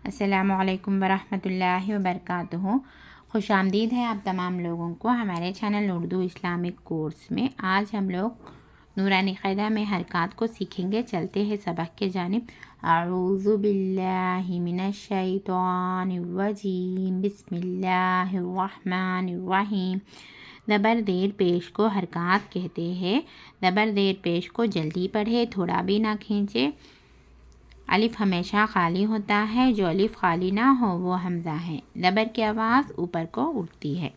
السلام علیکم ورحمۃ اللہ وبرکاتہ۔ خوش آمدید ہے آپ تمام لوگوں کو ہمارے چینل اردو اسلامک کورس میں۔ آج ہم لوگ نورانی قاعدہ میں حرکات کو سیکھیں گے۔ چلتے ہیں سبق کے جانب۔ اعوذ باللہ من الشیطان الرجیم، بسم اللہ الرحمن الرحیم۔ زبر زیر پیش کو حرکات کہتے ہیں۔ زبر زیر پیش کو جلدی پڑھے، تھوڑا بھی نہ کھینچے۔ الف ہمیشہ خالی ہوتا ہے، جو الف خالی نہ ہو وہ حمزہ ہے۔ زبر کی آواز اوپر کو اٹھتی ہے۔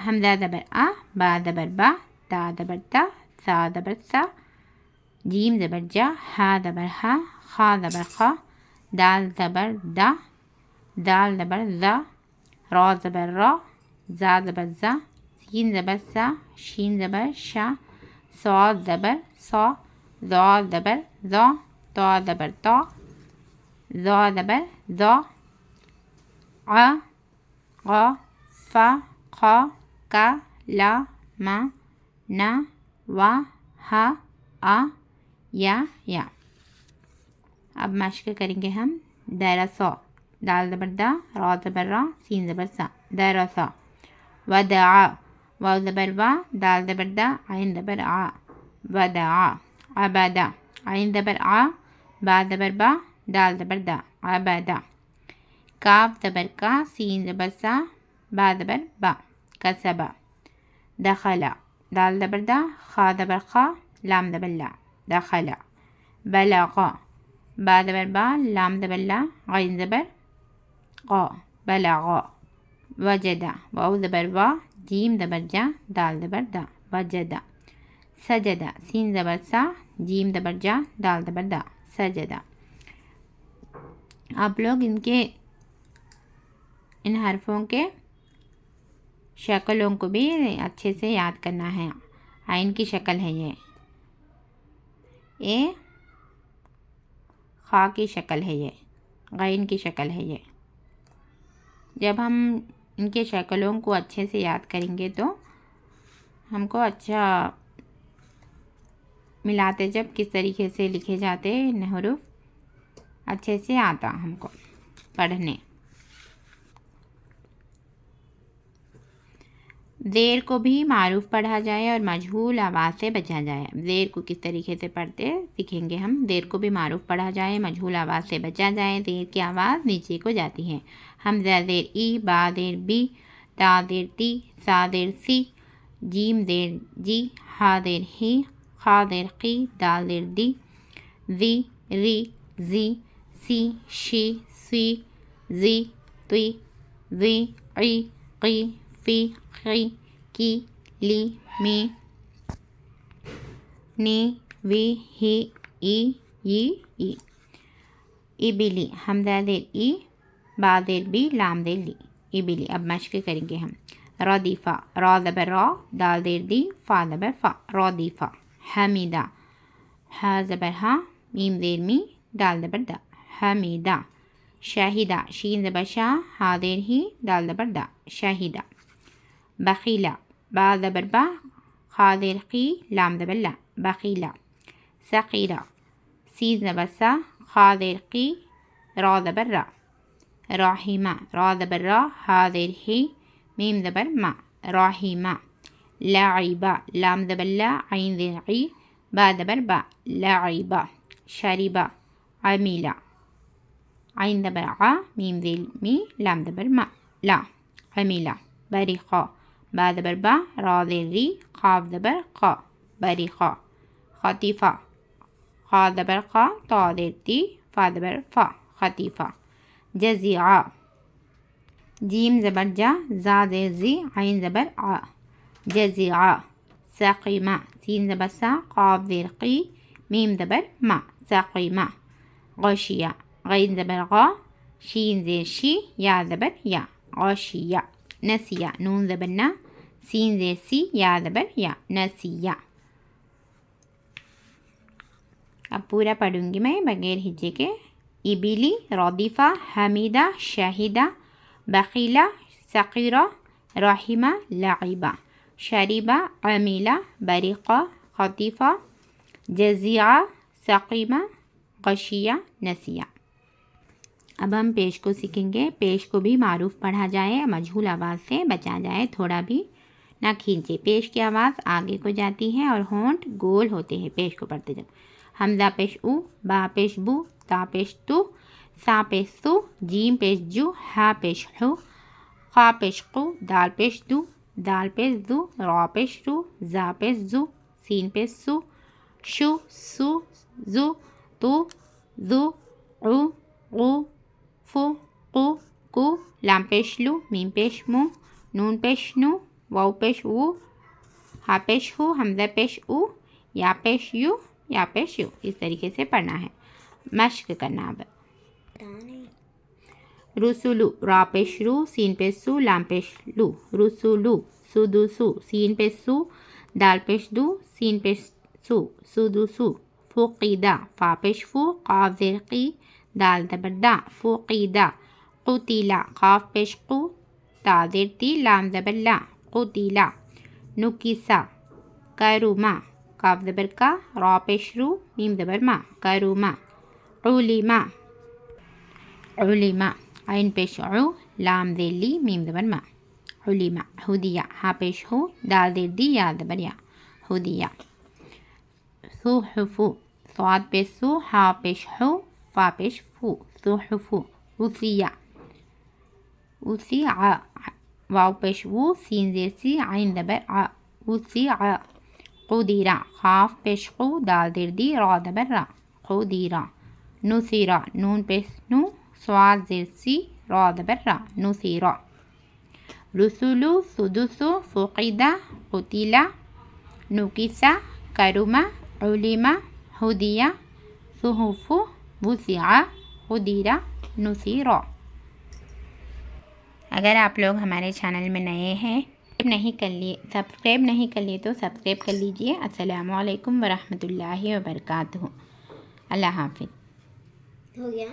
حمزہ زبر آ، با زبر با، تا زبر تا، سا زبر سا، جیم زبر جا، ہا زبر ہا، خا زبر خا، دال زبر دا، دال زبر زا، را زبر را، زا زبر زا، سین زبر سا، شین زبر شا، صاد زبر سا، ذا زبر ذا، طا زبر طا، ذا زبر ذا، ع غا، فا خا، کا لا ما، نا وا، ہا آ، یا۔ اب مشق کریں گے ہم۔ دائرہ سا، دال زبر دا، را زبر را، سین زبر سا، دائرہ سا۔ ودعا، واو زبر وا، دال زبر دا، عین زبر آ، ودعا۔ عبدا، عین زبر آ، با زبر با، دال زبر دا، عبدا۔ کاف زبر کا، سین زبر سا، با زبر با، کسبا۔ دخلا، دال زبر دا، خا زبر خا، لام زبر لا، دخلا۔ بلغا، با زبر با، لام زبر لا، غین زبر غا، بلغا۔ وجدا، واو زبر وا، جیم زبر جا، دال زبر دا، وجدا۔ سجدہ، سین زبر سا، جیم زبر جا، دال زبر دا، سجدہ۔ آپ لوگ ان حرفوں کے شکلوں کو بھی اچھے سے یاد کرنا ہے۔ عین کی شکل ہے یہ، اے خا کی شکل ہے یہ، غین کی شکل ہے یہ۔ جب ہم ان کے شکلوں کو اچھے سے یاد کریں گے تو ہم کو اچھا ملاتے جب کس طریقے سے لکھے جاتے ان حروف اچھے سے آتا ہم کو پڑھنے۔ زیر کو بھی معروف پڑھا جائے اور مجہول آواز سے بچا جائے۔ زیر کو کس طریقے سے پڑھتے سیکھیں گے ہم۔ زیر کو بھی معروف پڑھا جائے، مجہول آواز سے بچا جائے۔ زیر کی آواز نیچے کو جاتی ہے۔ حمزہ زیر ای، با زیر بی، تا زیر تی، سا زیر سی، جیم زیر جی، ہا زیر ہی، خا زیر قی، دال زیر دی، زی ری، زی، سی شی، سی زی، تی زی، عی قی، فی قی، کی لی می، نی وی ہی، ای ی ای۔ ابلی، حمزہ زیر ای، با زیر بی، لام زیر لی، ابلی۔ اب مشق کریں گے ہم۔ ردیفہ، را زبر را، دال زیر دی، فا زبر فا، ردیفہ۔ حمیدہ، ہا زبر ہا، میم زیر می، دال زبر دا، حمیدہ۔ شاہدہ، شین زبر شا، ہا زیر ہی، دال زبر دا، شاہدہ۔ بخیلہ، با زبر با، خا زیر قی، لام زبر لا، بخیلہ۔ سقیرہ، سین زبر سا، خا زیر قی، را زبر را، راحمہ، را زبر را، ہا زیر ہی، میم زبر ما، راحمہ۔ لعبہ، لام زبر لا، عین زیر عی، با زبر با، لعبہ۔ شربہ، عمیلہ، عین زبر عا، میم زیر می، لام زبر ما، لا، عمیلہ۔ بریقہ، با زبر با، را زیر ری، قاف زبر قا، بریقہ۔ خطیفہ، خا زبر خا، تا زیر تی، فا زبر فا، خطیفہ۔ جزیعہ، جیم زبر جا، زا زیر زی، عین زبر آ، جزیعہ۔ سقیمہ، سین زبر سا، قاف زیر قی، میم زبر ما، سقیمہ۔ غشیہ، غین زبر غا، شین زیر شی، یا زبر یا، غشیہ۔ نسیہ، نون زبر نا، سین زیر سی، یا زبر یا، نسیہ۔ اب پورا پڑھوں گی میں بغیر ہجے کے۔ ابلی، ردیفہ، حمیدہ، شاہدہ، بخیلہ، سقیرہ، راحمہ، لعبہ، شریبہ، عمیلہ، بریقہ، خطیفہ، جزیعہ، سقیمہ، غشیہ، نسیہ۔ اب ہم پیش کو سیکھیں گے. پیش کو بھی معروف پڑھا جائے, مجہول آواز سے بچا جائے, تھوڑا بھی نہ کھینچے. پیش کی آواز آگے کو جاتی ہے اور ہونٹ گول ہوتے ہیں پیش کو پڑھتے جب. حمزہ پیش او, با پیش بو, تا پیش تو, سا پیش سو, جیم پیش جو, ہا پیش ہو, خا پیش قو, دال پیش دو, دال پیش دو, را پیش رو, زا پیش زو, سین پیش سو, شو, سو, زو, تو, زو, عو, غو, فو, قو, کو, لام پیش لو, میم پیش مو, نون پیش نو, واو پیش وو, ہا پیش ہو, حمزہ پیش او, یا پیش یو, یا پیش یو. اس طریقے سے پڑھنا ہے, مشق کرنا. اب رسولو, را پیش رو, سین پیش سو, لام پیش لو, رسولو, سودو سو, سین پیش سو, دال پیش دو, سین پیش سو, سودو سو, فوقیدہ, فا پیش فو, قاف زیر قی, دال زبر دا, فوقیدہ, قتیلا, قاف پیش قو, تا زیر تی, لام زبر لا, قتیلا, نکیسا, کروما, کاف زبر کا, را پیش رو, میم زبر ما, کروما, علیما, علما, عین پیش عو, لام زیر لی, میم زبر ما, علما, ہدیہ, ہا پیش ہو, دال زیر دی, یا زبر یا, ہدیہ. صحفو, صاد پیش سو, ہا پیش ہو, فا پیش فو, صحفو. وسیع, وسیع, واو پیش وو, سین زیر سی, عین زبر ع, وسیع. قدیرہ, قاف پیش قو, دال زیر دی, را زبر را, قدیرہ. نصیرہ, نون پیش نو, صاد زیر سی, را زبر را, نصیرہ. رسولو, سدسو, فقیدہ, قتیلہ, نکیسہ, کرما, علما, ہدیہ, صحف, وسیع, قدیرہ, نصیرہ. اگر آپ لوگ ہمارے چینل میں نئے ہیں, سبسکرائب نہیں کر لیے تو سبسکرائب کر لیجئے. السلام علیکم ورحمۃ اللہ وبرکاتہ. اللہ حافظ. ہو گیا.